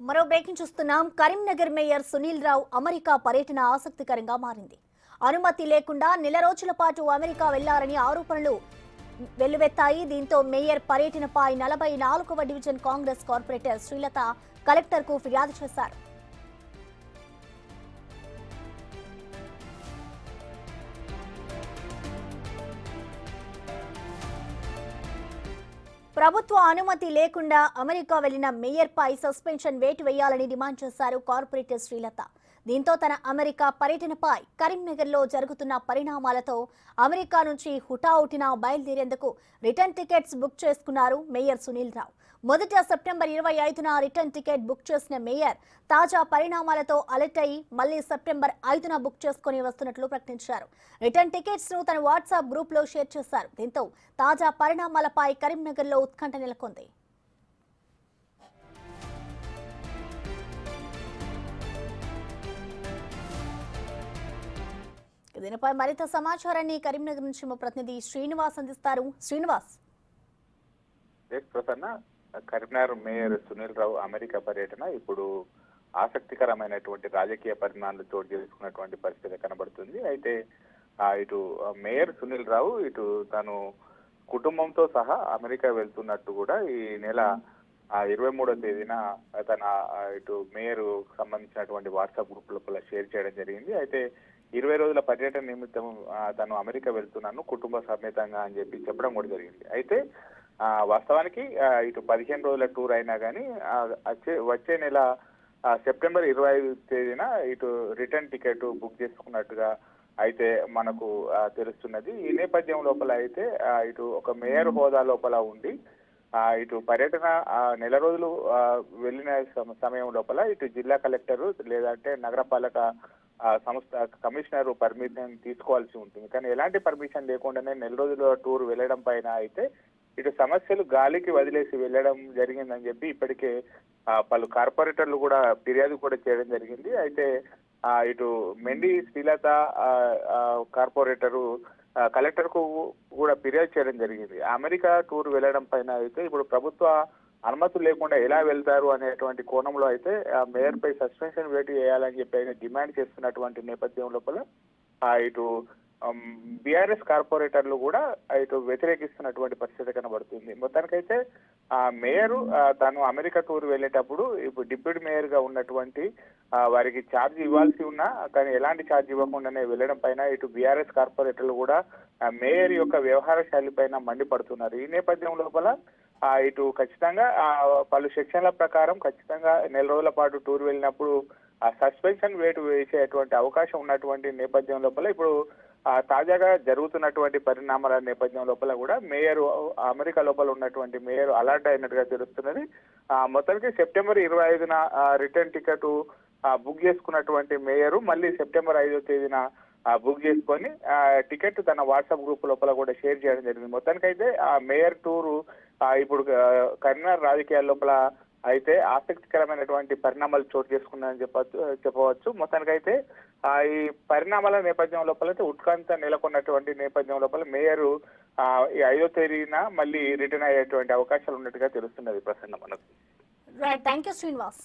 మరో బ్రేకింగ్ చూస్తున్నాం. Karimnagar mayor Sunil Rao America పర్యటన ఆసక్తికరంగా మారింది. అనుమతి లేకుండా నెల రోజుల పాటు అమెరికా వెళ్లారని ఆరోపణలు వెల్లువెత్తాయి. దీంతో మేయర్ పర్యటనపై 44వ డివిజన్ కాంగ్రెస్ కార్పొరేటర్ శ్రీలత కలెక్టర్కు ఫిర్యాదు చేశారు. ప్రభుత్వ అనుమతి లేకుండా అమెరికా వెళ్లిన మేయర్పై సస్పెన్షన్ వేటు వేయాలని డిమాండ్ చేశారు కార్పొరేటర్ శ్రీలత. దీంతో తన అమెరికా పర్యటనపై కరీంనగర్లో జరుగుతున్న పరిణామాలతో అమెరికా నుంచి హుటాహుటిన బయలుదేరేందుకు రిటర్న్ టికెట్స్ బుక్ చేసుకున్నారు మేయర్ సునీల్ రావు. మొదట సెప్టెంబర్ 25న రిటర్న్ టికెట్ బుక్ చేసిన మేయర్ తాజా పరిణామాలతో అలర్ట్ అయ్యి మళ్లీ సెప్టెంబర్ 5న బుక్ చేసుకుని వస్తున్నట్లు ప్రకటించారు. రిటర్న్ టికెట్స్ ను తన వాట్సాప్ గ్రూప్ లో షేర్ చేశారు. దీంతో తాజా పరిణామాలపై కరీంనగర్లో ఉత్కంఠ నెలకొంది. దీనిపై మరింత సమాచారాన్ని కరీంనగర్ నుంచి మా ప్రతినిధి శ్రీనివాస్ అందిస్తారు. శ్రీనివాస్. కరీంనగర్ మేయర్ సునీల్ రావు అమెరికా పర్యటన ఇప్పుడు ఆసక్తికరమైనటువంటి రాజకీయ పరిణామాలు చోటు చేసుకున్నటువంటి పరిస్థితి కనబడుతుంది. అయితే ఇటు మేయర్ సునీల్ రావు ఇటు తను కుటుంబంతో సహా అమెరికా వెళ్తున్నట్టు కూడా ఈ నెల 23వ తేదీన తన ఇటు మేయర్ సంబంధించినటువంటి వాట్సాప్ గ్రూప్ లోపల షేర్ చేయడం జరిగింది. అయితే 20 రోజుల పర్యటన నిమిత్తం తను అమెరికా వెళ్తున్నాను కుటుంబ సమేతంగా అని చెప్పి చెప్పడం కూడా జరిగింది. అయితే వాస్తవానికి ఇటు 15 రోజుల టూర్ అయినా కానీ వచ్చే నెల సెప్టెంబర్ 25 తేదీన ఇటు రిటర్న్ టికెట్ బుక్ చేసుకున్నట్టుగా అయితే మనకు తెలుస్తున్నది. ఈ నేపథ్యం లోపల అయితే ఇటు ఒక మేయర్ హోదా లోపల ఉండి ఇటు పర్యటన నెల రోజులు వెళ్ళిన సమయం లోపల ఇటు జిల్లా కలెక్టరు లేదంటే నగరపాలక సంస్థ కమిషనర్ పర్మిషన్ తీసుకోవాల్సి ఉంటుంది. కానీ ఎలాంటి పర్మిషన్ లేకుండానే నెల రోజుల టూర్ వెళ్ళడం పైన అయితే ఇటు సమస్యలు గాలికి వదిలేసి వెళ్ళడం జరిగిందని చెప్పి ఇప్పటికే పలు కార్పొరేటర్లు కూడా ఫిర్యాదు కూడా చేయడం జరిగింది. అయితే ఇటు మెండి శ్రీలత కార్పొరేటరు కలెక్టర్ కు కూడా ఫిర్యాదు చేయడం జరిగింది. అమెరికా టూర్ వెళ్ళడం పైన అయితే ఇప్పుడు ప్రభుత్వ అనుమతులు లేకుండా ఎలా వెళ్తారు అనేటువంటి కోణంలో అయితే మేయర్ పై సస్పెన్షన్ వేటు వేయాలని చెప్పి డిమాండ్ చేస్తున్నటువంటి నేపథ్యం లోపల ఇటు బీఆర్ఎస్ కార్పొరేటర్లు కూడా ఇటు వ్యతిరేకిస్తున్నటువంటి పరిస్థితి కనబడుతుంది. మొత్తానికైతే మేయర్ తాను అమెరికా టూర్ వెళ్ళేటప్పుడు ఇప్పుడు డిప్యూటీ మేయర్ గా ఉన్నటువంటి వారికి ఛార్జ్ ఇవ్వాల్సి ఉన్నా కానీ ఎలాంటి ఛార్జ్ ఇవ్వకుండానే వెళ్ళడం పైన ఇటు బీఆర్ఎస్ కార్పొరేటర్లు కూడా మేయర్ యొక్క వ్యవహార శైలి పైన మండిపడుతున్నారు. ఈ నేపథ్యం లోపల ఇటు ఖచ్చితంగా పలు సెక్షన్ల ప్రకారం ఖచ్చితంగా నెల రోజుల పాటు టూర్ వెళ్ళినప్పుడు సస్పెన్షన్ వేటు వేసేటువంటి అవకాశం ఉన్నటువంటి నేపథ్యం లోపల ఇప్పుడు తాజాగా జరుగుతున్నటువంటి పరిణామాల నేపథ్యం లోపల కూడా మేయర్ అమెరికా లోపల ఉన్నటువంటి మేయర్ అలర్ట్ అయినట్టుగా తెలుస్తున్నది. మొత్తానికి సెప్టెంబర్ 25న రిటర్న్ టికెట్ బుక్ చేసుకున్నటువంటి మేయర్ మళ్ళీ సెప్టెంబర్ 5వ తేదీన బుక్ చేసుకొని టికెట్ తన వాట్సాప్ గ్రూప్ లోపల కూడా షేర్ చేయడం జరిగింది. మొత్తానికైతే ఆ మేయర్ టూరు ఇప్పుడు కరీంనగర్ రాజకీయాల లోపల అయితే ఆసక్తికరమైనటువంటి పరిణామాలు చోటు చేసుకున్నాయని చెప్పవచ్చు. మొత్తానికైతే ఈ పరిణామాల నేపథ్యం లోపల అయితే ఉత్కంఠ నెలకొన్నటువంటి నేపథ్యం లోపల మేయర్ ఈ 5వ తేదీన మళ్ళీ రిటర్న్ అయ్యేటువంటి అవకాశాలు ఉన్నట్టుగా తెలుస్తున్నది ప్రసన్న మనకు. Right, thank you Srinivas.